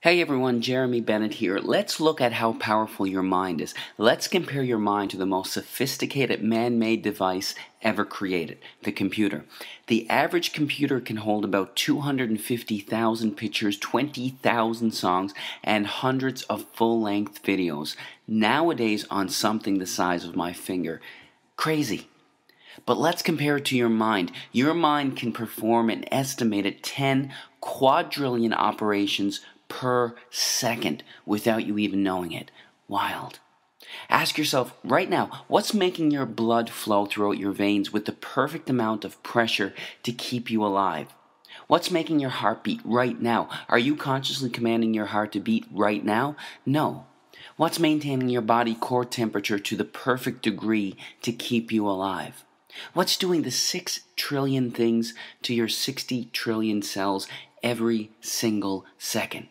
Hey everyone, Jeremy Bennett here. Let's look at how powerful your mind is. Let's compare your mind to the most sophisticated man-made device ever created, the computer. The average computer can hold about 250,000 pictures, 20,000 songs, and hundreds of full-length videos, nowadays on something the size of my finger. Crazy. But let's compare it to your mind. Your mind can perform an estimated 10 quadrillion operations per second without you even knowing it. Wild. Ask yourself right now, what's making your blood flow throughout your veins with the perfect amount of pressure to keep you alive? What's making your heart beat right now? Are you consciously commanding your heart to beat right now? No. What's maintaining your body core temperature to the perfect degree to keep you alive? What's doing the 6 trillion things to your 60 trillion cells every single second?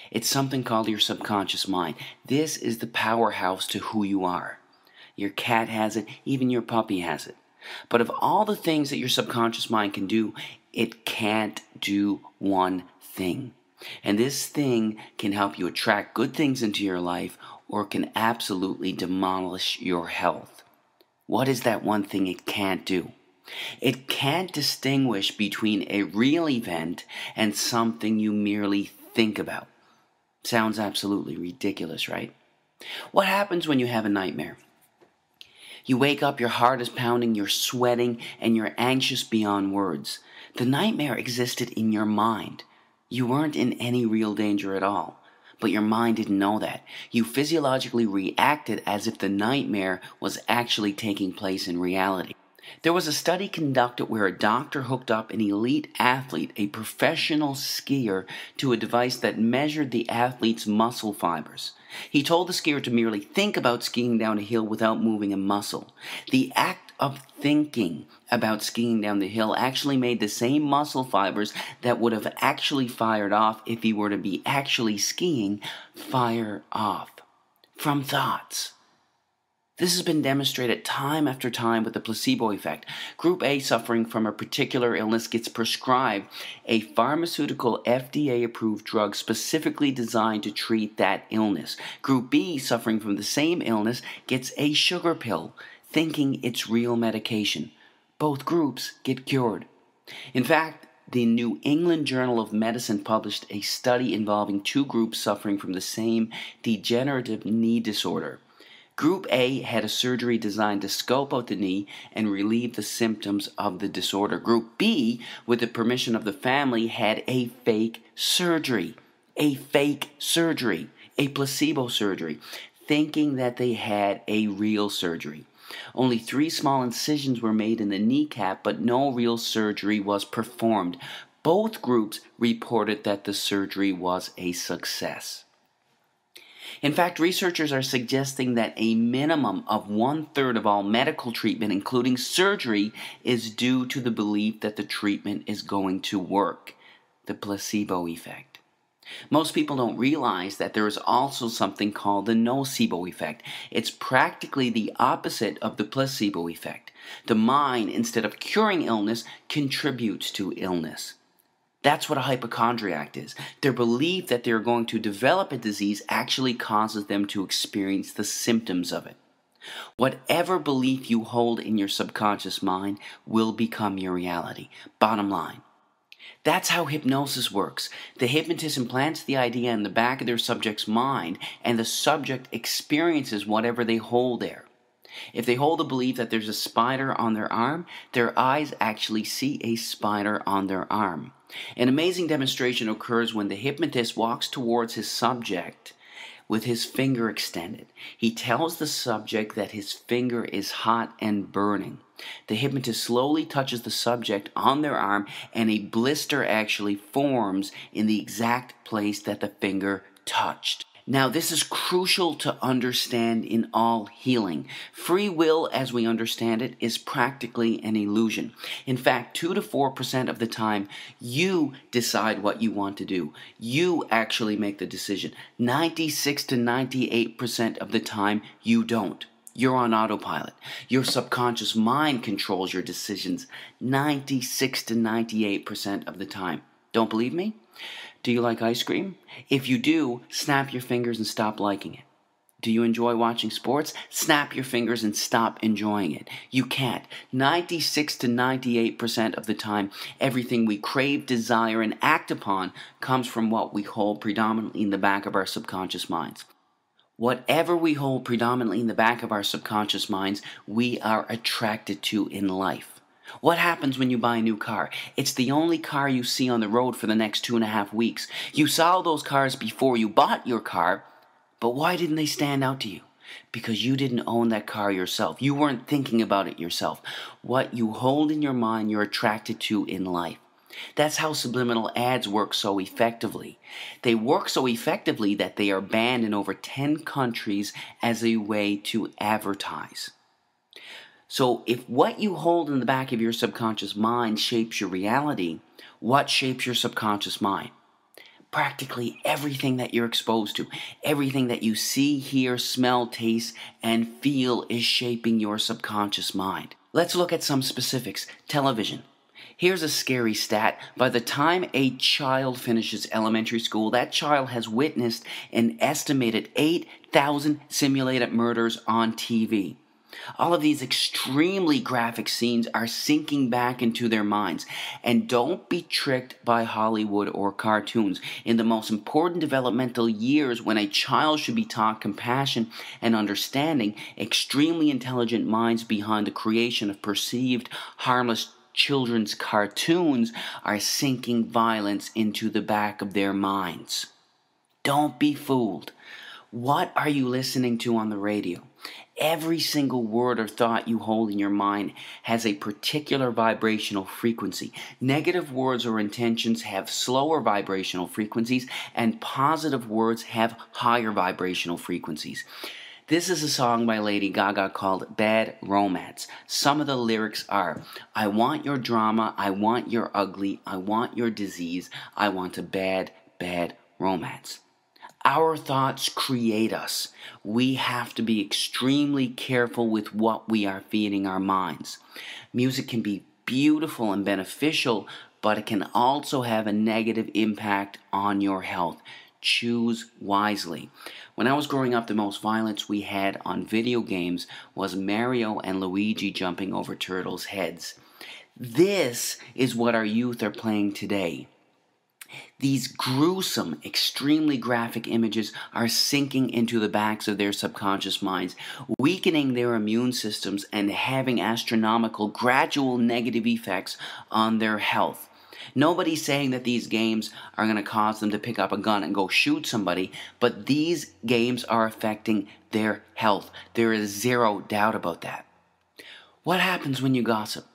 It's something called your subconscious mind. This is the powerhouse to who you are. Your cat has it, even your puppy has it. But of all the things that your subconscious mind can do, it can't do one thing. And this thing can help you attract good things into your life or can absolutely demolish your health. What is that one thing it can't do? It can't distinguish between a real event and something you merely think about. Sounds absolutely ridiculous, right? What happens when you have a nightmare? You wake up, your heart is pounding, you're sweating, and you're anxious beyond words. The nightmare existed in your mind. You weren't in any real danger at all. But your mind didn't know that. You physiologically reacted as if the nightmare was actually taking place in reality. There was a study conducted where a doctor hooked up an elite athlete, a professional skier, to a device that measured the athlete's muscle fibers. He told the skier to merely think about skiing down a hill without moving a muscle. The act of thinking about skiing down the hill actually made the same muscle fibers that would have actually fired off if he were to be actually skiing fire off from thoughts. This has been demonstrated time after time with the placebo effect. Group A suffering from a particular illness gets prescribed a pharmaceutical FDA-approved drug specifically designed to treat that illness. Group B suffering from the same illness gets a sugar pill, thinking it's real medication. Both groups get cured. In fact, the New England Journal of Medicine published a study involving two groups suffering from the same degenerative knee disorder. Group A had a surgery designed to scope out the knee and relieve the symptoms of the disorder. Group B, with the permission of the family, had a fake surgery. A placebo surgery, thinking that they had a real surgery. Only 3 small incisions were made in the kneecap, but no real surgery was performed. Both groups reported that the surgery was a success. In fact, researchers are suggesting that a minimum of 1/3 of all medical treatment, including surgery, is due to the belief that the treatment is going to work. The placebo effect. Most people don't realize that there is also something called the nocebo effect. It's practically the opposite of the placebo effect. The mind, instead of curing illness, contributes to illness. That's what a hypochondriac is. Their belief that they're going to develop a disease actually causes them to experience the symptoms of it. Whatever belief you hold in your subconscious mind will become your reality. Bottom line. That's how hypnosis works. The hypnotist implants the idea in the back of their subject's mind, and the subject experiences whatever they hold there. If they hold the belief that there's a spider on their arm, their eyes actually see a spider on their arm. An amazing demonstration occurs when the hypnotist walks towards his subject with his finger extended. He tells the subject that his finger is hot and burning. The hypnotist slowly touches the subject on their arm, and a blister actually forms in the exact place that the finger touched. Now, this is crucial to understand in all healing. Free will, as we understand it, is practically an illusion. In fact, 2 to 4% of the time, you decide what you want to do. You actually make the decision. 96 to 98% of the time, you don't. You're on autopilot. Your subconscious mind controls your decisions 96 to 98% of the time. Don't believe me? Do you like ice cream? If you do, snap your fingers and stop liking it. Do you enjoy watching sports? Snap your fingers and stop enjoying it. You can't. 96 to 98% of the time, everything we crave, desire, and act upon comes from what we hold predominantly in the back of our subconscious minds. Whatever we hold predominantly in the back of our subconscious minds, we are attracted to in life. What happens when you buy a new car? It's the only car you see on the road for the next 2.5 weeks. You saw those cars before you bought your car, but why didn't they stand out to you? Because you didn't own that car yourself. You weren't thinking about it yourself. What you hold in your mind, you're attracted to in life. That's how subliminal ads work so effectively. They work so effectively that they are banned in over 10 countries as a way to advertise. So if what you hold in the back of your subconscious mind shapes your reality, what shapes your subconscious mind? Practically everything that you're exposed to, everything that you see, hear, smell, taste, and feel is shaping your subconscious mind. Let's look at some specifics. Television. Here's a scary stat. By the time a child finishes elementary school, that child has witnessed an estimated 8,000 simulated murders on TV. All of these extremely graphic scenes are sinking back into their minds. And don't be tricked by Hollywood or cartoons. In the most important developmental years, when a child should be taught compassion and understanding, extremely intelligent minds behind the creation of perceived harmless children's cartoons are sinking violence into the back of their minds. Don't be fooled. What are you listening to on the radio? Every single word or thought you hold in your mind has a particular vibrational frequency. Negative words or intentions have slower vibrational frequencies, and positive words have higher vibrational frequencies. This is a song by Lady Gaga called Bad Romance. Some of the lyrics are, I want your drama, I want your ugly, I want your disease, I want a bad, bad romance. Our thoughts create us. We have to be extremely careful with what we are feeding our minds. Music can be beautiful and beneficial, but it can also have a negative impact on your health. Choose wisely. When I was growing up, the most violence we had on video games was Mario and Luigi jumping over turtles' heads. This is what our youth are playing today. These gruesome, extremely graphic images are sinking into the backs of their subconscious minds, weakening their immune systems and having astronomical, gradual negative effects on their health. Nobody's saying that these games are going to cause them to pick up a gun and go shoot somebody, but these games are affecting their health. There is zero doubt about that. What happens when you gossip?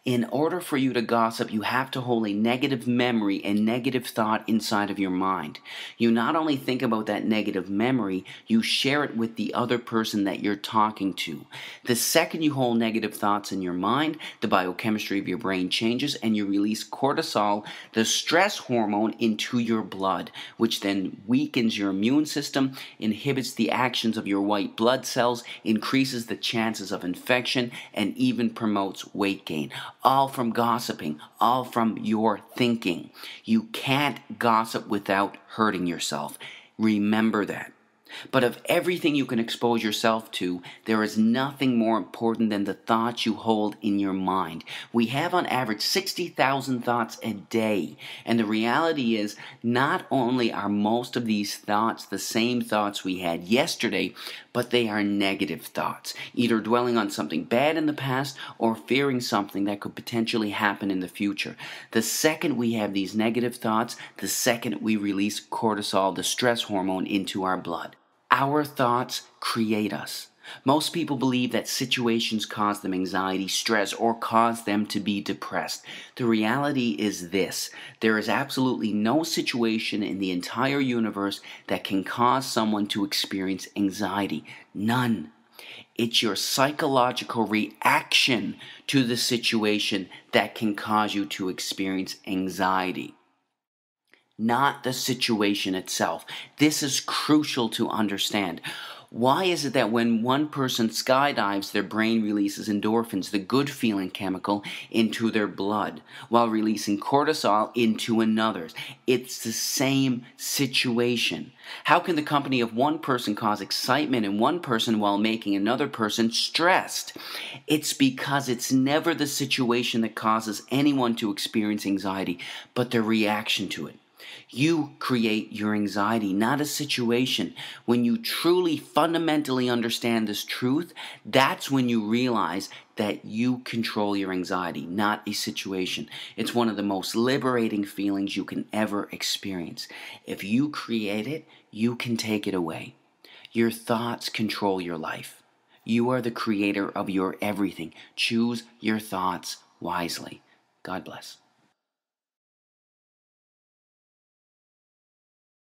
In order for you to gossip, you have to hold a negative memory and negative thought inside of your mind. You not only think about that negative memory, you share it with the other person that you're talking to. The second you hold negative thoughts in your mind, the biochemistry of your brain changes and you release cortisol, the stress hormone, into your blood, which then weakens your immune system, inhibits the actions of your white blood cells, increases the chances of infection, and even promotes weight gain. All from gossiping, all from your thinking. You can't gossip without hurting yourself. Remember that. But of everything you can expose yourself to, there is nothing more important than the thoughts you hold in your mind. We have on average 60,000 thoughts a day. And the reality is, not only are most of these thoughts the same thoughts we had yesterday, but they are negative thoughts, either dwelling on something bad in the past or fearing something that could potentially happen in the future. The second we have these negative thoughts, the second we release cortisol, the stress hormone, into our blood. Our thoughts create us. Most people believe that situations cause them anxiety, stress, or cause them to be depressed. The reality is this: there is absolutely no situation in the entire universe that can cause someone to experience anxiety. None. It's your psychological reaction to the situation that can cause you to experience anxiety, not the situation itself. This is crucial to understand. Why is it that when one person skydives, their brain releases endorphins, the good feeling chemical, into their blood, while releasing cortisol into another's? It's the same situation. How can the company of one person cause excitement in one person while making another person stressed? It's because it's never the situation that causes anyone to experience anxiety, but their reaction to it. You create your anxiety, not a situation. When you truly fundamentally understand this truth, that's when you realize that you control your anxiety, not a situation. It's one of the most liberating feelings you can ever experience. If you create it, you can take it away. Your thoughts control your life. You are the creator of your everything. Choose your thoughts wisely. God bless.